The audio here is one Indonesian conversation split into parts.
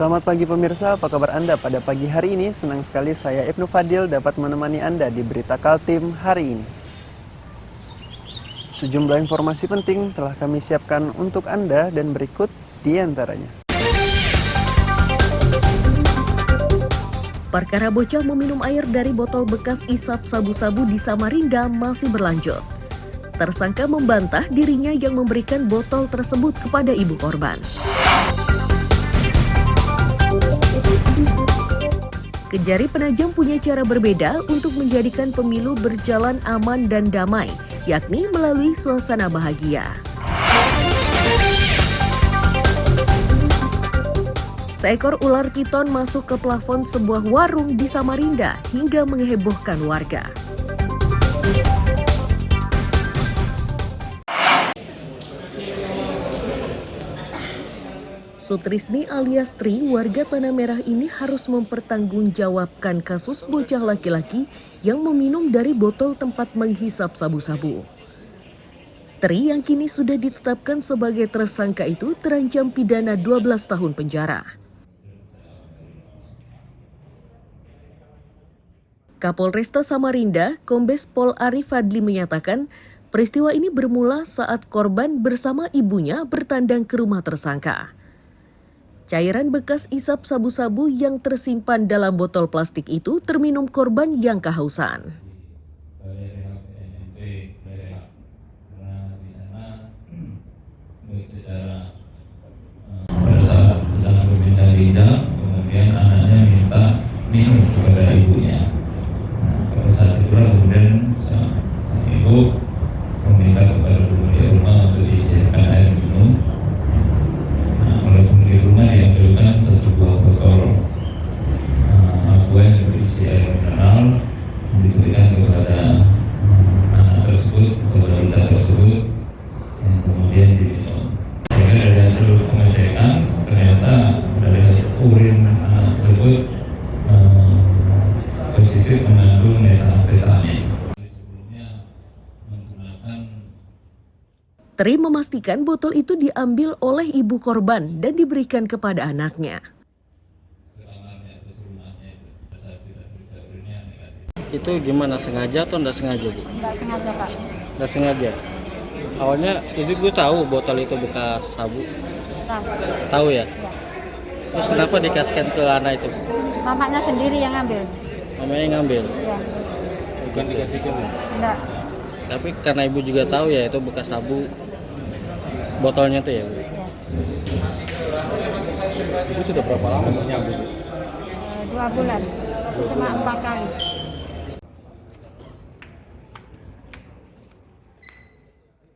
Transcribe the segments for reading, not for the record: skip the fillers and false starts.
Selamat pagi pemirsa, apa kabar Anda pada pagi hari ini? Senang sekali saya Ibnu Fadil dapat menemani Anda di Berita Kaltim hari ini. Sejumlah informasi penting telah kami siapkan untuk Anda dan berikut di antaranya. Perkara bocah meminum air dari botol bekas isap sabu-sabu di Samarinda masih berlanjut. Tersangka membantah dirinya yang memberikan botol tersebut kepada ibu korban. Kejari penajam punya cara berbeda untuk menjadikan pemilu berjalan aman dan damai, yakni melalui suasana bahagia. Seekor ular piton masuk ke plafon sebuah warung di Samarinda hingga menghebohkan warga. Sutrisni alias Tri, warga Tanah Merah ini harus mempertanggungjawabkan kasus bocah laki-laki yang meminum dari botol tempat menghisap sabu-sabu. Tri yang kini sudah ditetapkan sebagai tersangka itu terancam pidana 12 tahun penjara. Kapolresta Samarinda, Kombes Pol Arif Fadli menyatakan, peristiwa ini bermula saat korban bersama ibunya bertandang ke rumah tersangka. Cairan bekas isap sabu-sabu yang tersimpan dalam botol plastik itu terminum korban yang kehausan. Pada saat sedang berpindah lidah, kemudian anaknya minta minum kepada ibunya. Pada saat itulah kemudian sang ibu meminta kepada pemilik rumah untuk disediakan air minum. Oleh pemilik rumah diambilkan sebuah botol aqua yang berisi air mineral, diberikan kepada anak tersebut, kepada lidah tersebut, yang kemudian diminum. Sehingga dari hasil pengecekan ternyata dari hasil urin anak tersebut positif mengandung metamfetamin. Sebelumnya menggunakan. Tri memastikan botol itu diambil oleh ibu korban dan diberikan kepada anaknya. Itu gimana, sengaja atau enggak sengaja, Bu? Enggak sengaja, Pak. Enggak sengaja. Awalnya ibu tahu botol itu bekas sabu. Tahu. Tahu ya? Ya. Terus kenapa dikasihkan ke anak itu? Mamanya sendiri yang ngambil. Mamanya ngambil. Ya. Bukan dikasihkan. Enggak. Tapi karena ibu juga tahu ya itu bekas sabu. Botolnya tuh ya, Bu. Ya. Itu sudah berapa lama nyambung? 2 bulan. Cuma 4 kali.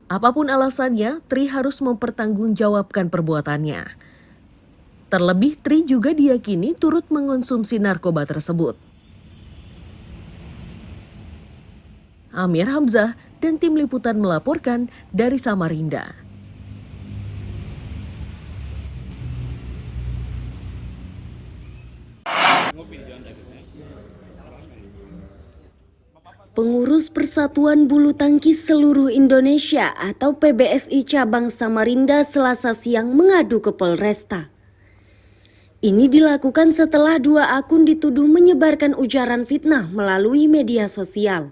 Apapun alasannya, Tri harus mempertanggungjawabkan perbuatannya. Terlebih, Tri juga diyakini turut mengonsumsi narkoba tersebut. Amir Hamzah dan tim liputan melaporkan dari Samarinda. Pengurus Persatuan Bulu Tangkis Seluruh Indonesia atau PBSI Cabang Samarinda Selasa siang mengadu ke Polresta. Ini dilakukan setelah 2 akun dituduh menyebarkan ujaran fitnah melalui media sosial.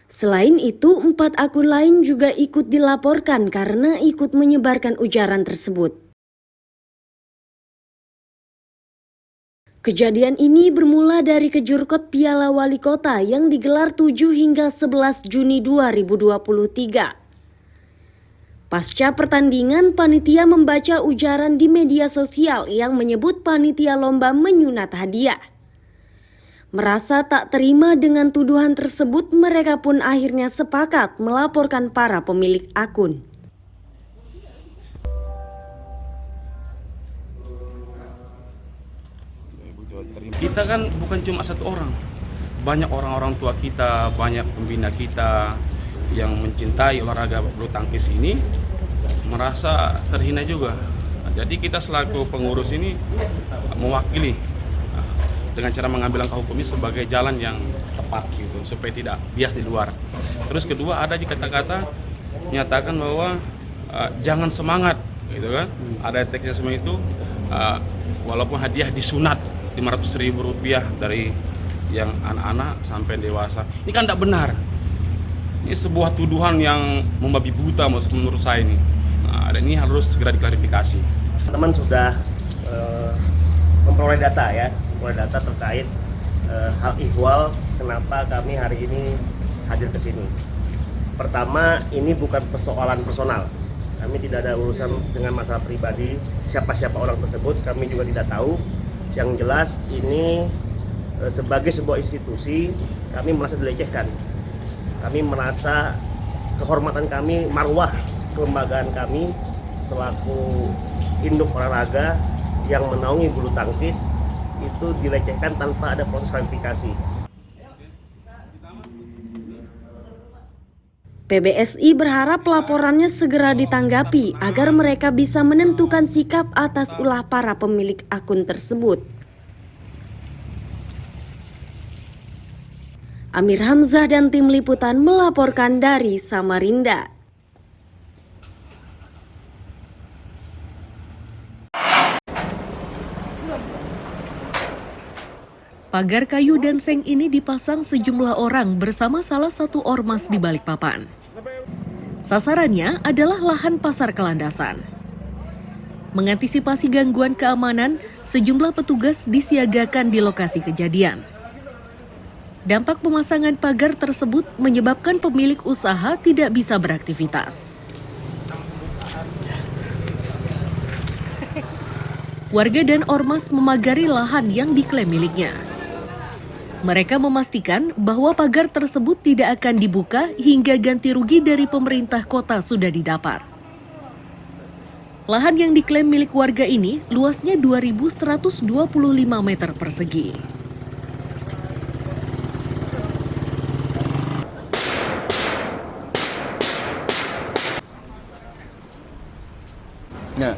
Selain itu, 4 akun lain juga ikut dilaporkan karena ikut menyebarkan ujaran tersebut. Kejadian ini bermula dari kejurkot Piala Wali Kota yang digelar 7 hingga 11 Juni 2023. Pasca pertandingan, panitia membaca ujaran di media sosial yang menyebut panitia lomba menyunat hadiah. Merasa tak terima dengan tuduhan tersebut, mereka pun akhirnya sepakat melaporkan para pemilik akun. Kita kan bukan cuma satu orang, banyak orang-orang tua kita, banyak pembina kita yang mencintai olahraga bulu tangkis ini merasa terhina juga. Jadi kita selaku pengurus ini mewakili dengan cara mengambil langkah hukumnya sebagai jalan yang tepat gitu, supaya tidak bias di luar. Terus kedua, ada di kata-kata nyatakan bahwa jangan semangat gitu kan. Ada teksnya semua itu walaupun hadiah disunat Rp500.000 dari yang anak-anak sampai dewasa. Ini kan tidak benar. Ini sebuah tuduhan yang membabi buta menurut saya ini. Nah, dan ini harus segera diklarifikasi. Teman sudah memperoleh data terkait hal ihwal kenapa kami hari ini hadir ke sini. Pertama, ini bukan persoalan personal. Kami tidak ada urusan dengan masalah pribadi siapa-siapa orang tersebut, kami juga tidak tahu. Yang jelas ini sebagai sebuah institusi kami merasa dilecehkan. Kami merasa kehormatan kami, marwah kelembagaan kami selaku induk olahraga yang menaungi bulu tangkis itu dilecehkan tanpa ada proses klarifikasi. PBSI berharap laporannya segera ditanggapi agar mereka bisa menentukan sikap atas ulah para pemilik akun tersebut. Amir Hamzah dan tim liputan melaporkan dari Samarinda. Pagar kayu dan seng ini dipasang sejumlah orang bersama salah satu ormas di Balikpapan. Sasarannya adalah lahan pasar Kelandasan. Mengantisipasi gangguan keamanan, sejumlah petugas disiagakan di lokasi kejadian. Dampak pemasangan pagar tersebut menyebabkan pemilik usaha tidak bisa beraktivitas. Warga dan ormas memagari lahan yang diklaim miliknya. Mereka memastikan bahwa pagar tersebut tidak akan dibuka hingga ganti rugi dari pemerintah kota sudah didapat. Lahan yang diklaim milik warga ini luasnya 2.125 meter persegi. Nah,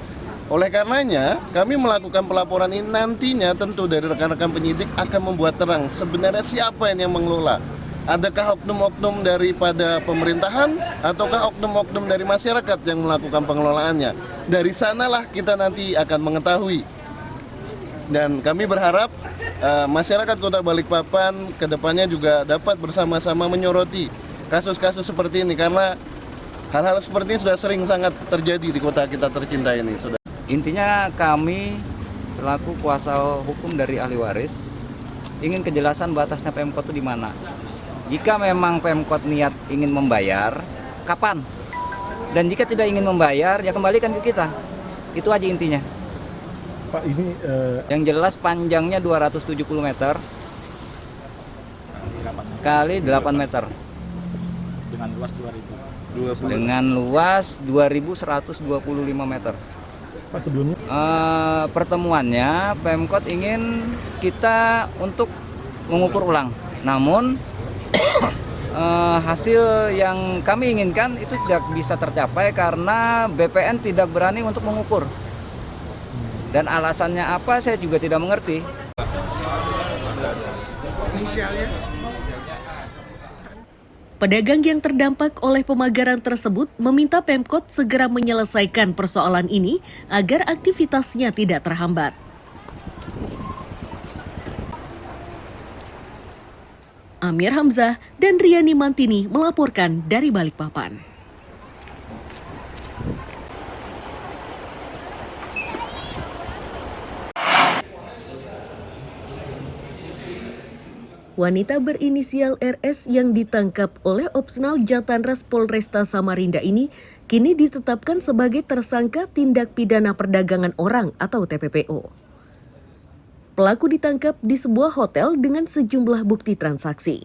oleh karenanya kami melakukan pelaporan ini nantinya tentu dari rekan-rekan penyidik akan membuat terang sebenarnya siapa yang mengelola. Adakah oknum-oknum daripada pemerintahan ataukah oknum-oknum dari masyarakat yang melakukan pengelolaannya. Dari sanalah kita nanti akan mengetahui. Dan kami berharap masyarakat Kota Balikpapan kedepannya juga dapat bersama-sama menyoroti kasus-kasus seperti ini karena hal-hal seperti ini sudah sering sangat terjadi di kota kita tercinta ini. Intinya kami selaku kuasa hukum dari ahli waris ingin kejelasan batasnya Pemkot itu di mana. Jika memang Pemkot niat ingin membayar, kapan? Dan jika tidak ingin membayar, ya kembalikan ke kita. Itu aja intinya. Pak, ini yang jelas panjangnya 270 meter kali 8 meter. dengan luas 2.000. Dengan luas 2.125 meter. Pak, sebelumnya pertemuannya Pemkot ingin kita untuk mengukur ulang. Namun hasil yang kami inginkan itu tidak bisa tercapai karena BPN tidak berani untuk mengukur. Dan alasannya apa saya juga tidak mengerti. Pedagang yang terdampak oleh pemagaran tersebut meminta Pemkot segera menyelesaikan persoalan ini agar aktivitasnya tidak terhambat. Amir Hamzah dan Riani Mantini melaporkan dari Balikpapan. Wanita berinisial RS yang ditangkap oleh Opsnal Jatanras Polresta Samarinda ini kini ditetapkan sebagai tersangka tindak pidana perdagangan orang atau TPPO. Pelaku ditangkap di sebuah hotel dengan sejumlah bukti transaksi.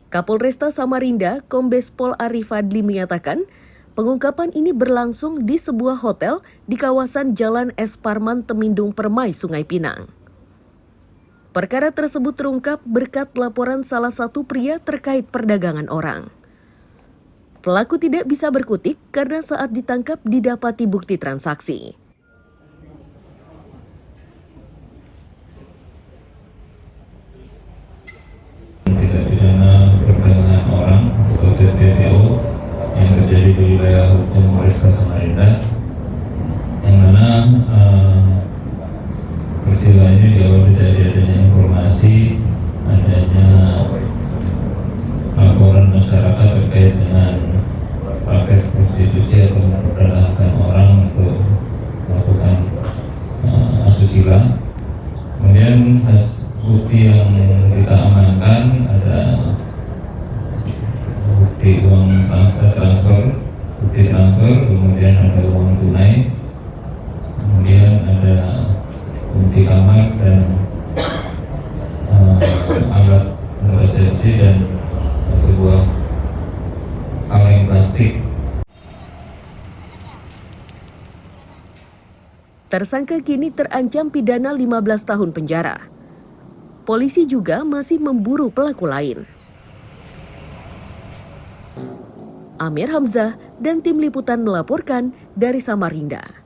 Kapolresta Samarinda, Kombes Pol Ari Fadli menyatakan, pengungkapan ini berlangsung di sebuah hotel di kawasan Jalan Es Parman, Temindung Permai, Sungai Pinang. Perkara tersebut terungkap berkat laporan salah satu pria terkait perdagangan orang. Pelaku tidak bisa berkutik karena saat ditangkap didapati bukti transaksi. Tindak pidana perdagangan orang atau TPPO yang terjadi di wilayah hukum Polresta Samarinda. bukti yang kita amankan ada bukti uang transfer, bukti transfer, kemudian ada uang tunai, kemudian ada bukti kamar dan alat resepsi dan sebuah kaleng plastik. Tersangka kini terancam pidana 15 tahun penjara. Polisi juga masih memburu pelaku lain. Amir Hamzah dan tim liputan melaporkan dari Samarinda.